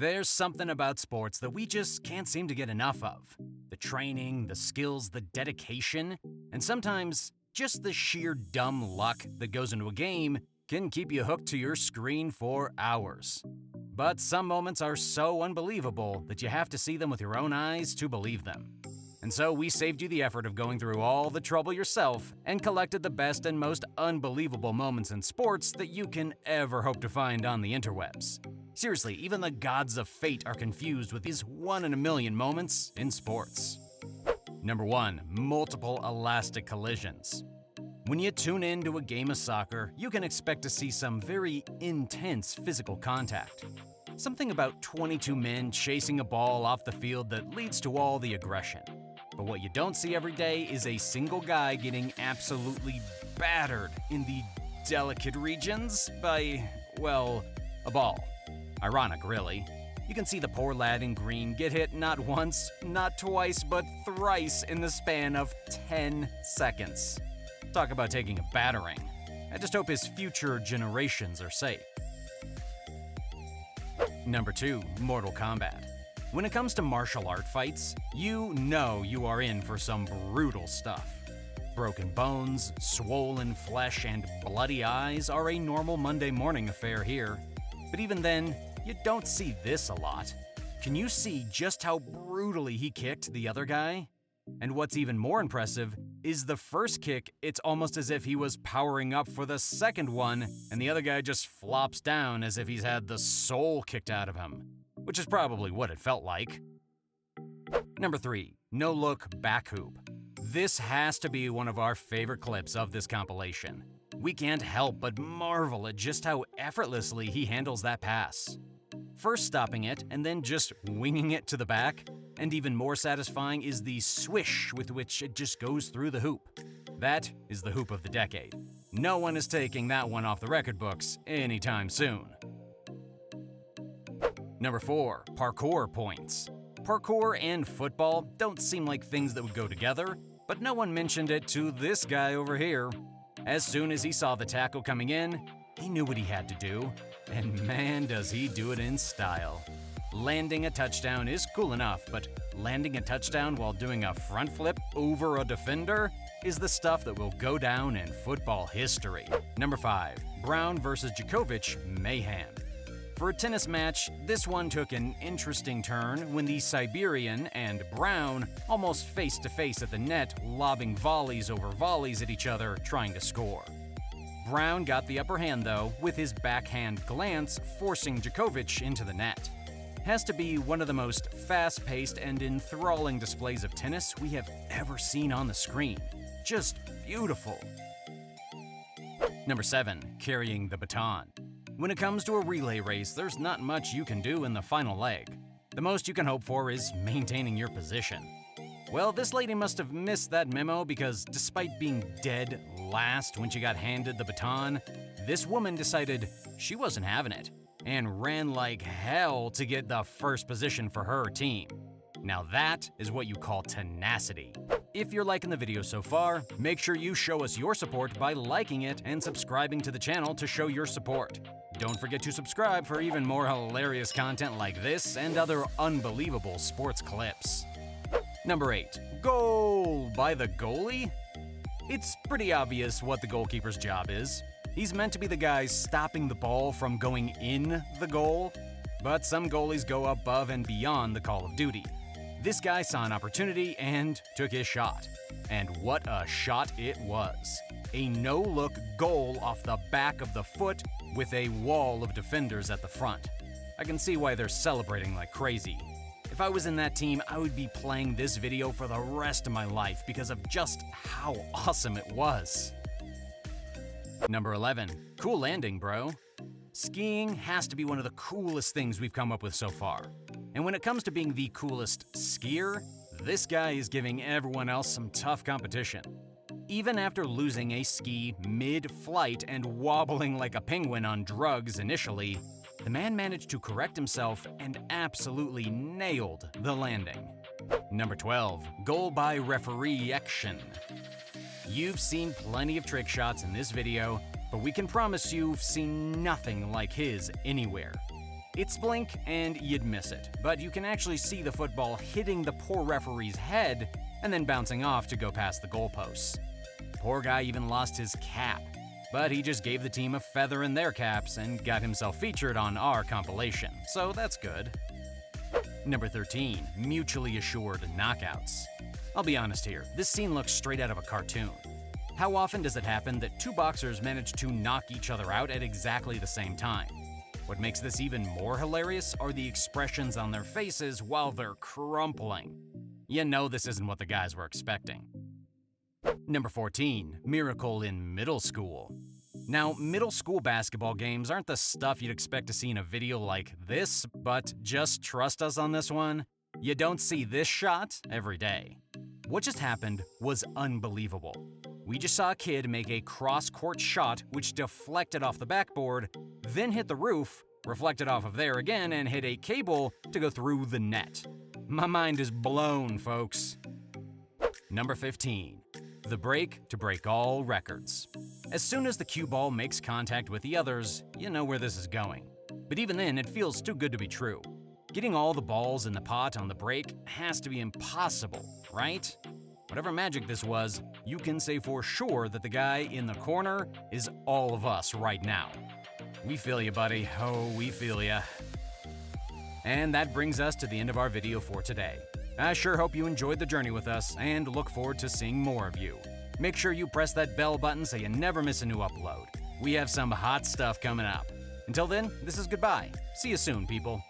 There's something about sports that we just can't seem to get enough of. The training, the skills, the dedication, and sometimes just the sheer dumb luck that goes into a game can keep you hooked to your screen for hours. But some moments are so unbelievable that you have to see them with your own eyes to believe them. And so we saved you the effort of going through all the trouble yourself and collected the best and most unbelievable moments in sports that you can ever hope to find on the interwebs. Seriously, even the gods of fate are confused with these one-in-a-million moments in sports. Number 1. Multiple elastic collisions. When you tune in to a game of soccer, you can expect to see some very intense physical contact. Something about 22 men chasing a ball off the field that leads to all the aggression. But what you don't see every day is a single guy getting absolutely battered in the delicate regions by, well, a ball. Ironic, really. You can see the poor lad in green get hit not once, not twice, but thrice in the span of 10 seconds. Talk about taking a battering. I just hope his future generations are safe. Number 2. Mortal Kombat. When it comes to martial art fights, you know you are in for some brutal stuff. Broken bones, swollen flesh, and bloody eyes are a normal Monday morning affair here. But even then, you don't see this a lot. Can you see just how brutally he kicked the other guy? And what's even more impressive is the first kick, it's almost as if he was powering up for the second one, and the other guy just flops down as if he's had the soul kicked out of him, which is probably what it felt like. Number 3. No-look back hoop. This has to be one of our favorite clips of this compilation. We can't help but marvel at just how effortlessly he handles that pass. First stopping it and then just winging it to the back, and even more satisfying is the swish with which it just goes through the hoop. That is the hoop of the decade. No one is taking that one off the record books anytime soon. Number 4. Parkour points. Parkour and football don't seem like things that would go together, but no one mentioned it to this guy over here. As soon as he saw the tackle coming in, he knew what he had to do, and man does he do it in style. Landing a touchdown is cool enough, but landing a touchdown while doing a front flip over a defender is the stuff that will go down in football history. Number 5. Brown versus Djokovic mayhem. For a tennis match, this one took an interesting turn when the Siberian and Brown almost face-to-face at the net, lobbing volleys over volleys at each other, trying to score. Brown got the upper hand though, with his backhand glance forcing Djokovic into the net. Has to be one of the most fast-paced and enthralling displays of tennis we have ever seen on the screen. Just beautiful. Number 7. Carrying the baton. When it comes to a relay race, there's not much you can do in the final leg. The most you can hope for is maintaining your position. Well, this lady must have missed that memo because despite being dead last when she got handed the baton, this woman decided she wasn't having it and ran like hell to get the first position for her team. Now that is what you call tenacity. If you're liking the video so far, make sure you show us your support by liking it and subscribing to the channel to show your support. Don't forget to subscribe for even more hilarious content like this and other unbelievable sports clips. Number 8. Goal by the goalie? It's pretty obvious what the goalkeeper's job is. He's meant to be the guy stopping the ball from going in the goal, but some goalies go above and beyond the call of duty. This guy saw an opportunity and took his shot. And what a shot it was. A no-look goal off the back of the foot with a wall of defenders at the front. I can see why they're celebrating like crazy. If I was in that team, I would be playing this video for the rest of my life because of just how awesome it was. Number 11. Cool landing, bro. Skiing has to be one of the coolest things we've come up with so far. And when it comes to being the coolest skier, this guy is giving everyone else some tough competition. Even after losing a ski mid-flight and wobbling like a penguin on drugs initially, the man managed to correct himself and absolutely nailed the landing. Number 12. Goal by referee action. You've seen plenty of trick shots in this video, but we can promise you've seen nothing like his anywhere. It's blink and you'd miss it, but you can actually see the football hitting the poor referee's head and then bouncing off to go past the goalposts. Poor guy even lost his cap, but he just gave the team a feather in their caps and got himself featured on our compilation, so that's good. Number 13, mutually assured knockouts. I'll be honest here, this scene looks straight out of a cartoon. How often does it happen that two boxers manage to knock each other out at exactly the same time? What makes this even more hilarious are the expressions on their faces while they're crumpling. You know this isn't what the guys were expecting. Number 14, miracle in middle school. Now, middle school basketball games aren't the stuff you'd expect to see in a video like this, but just trust us on this one, you don't see this shot every day. What just happened was unbelievable. We just saw a kid make a cross-court shot which deflected off the backboard, then hit the roof, reflected off of there again, and hit a cable to go through the net. My mind is blown, folks. Number 15, the break to break all records. As soon as the cue ball makes contact with the others, you know where this is going. But even then, it feels too good to be true. Getting all the balls in the pot on the break has to be impossible, right? Whatever magic this was, you can say for sure that the guy in the corner is all of us right now. We feel you, buddy. Oh, we feel ya. And that brings us to the end of our video for today. I sure hope you enjoyed the journey with us and look forward to seeing more of you. Make sure you press that bell button so you never miss a new upload. We have some hot stuff coming up. Until then, this is goodbye. See you soon, people.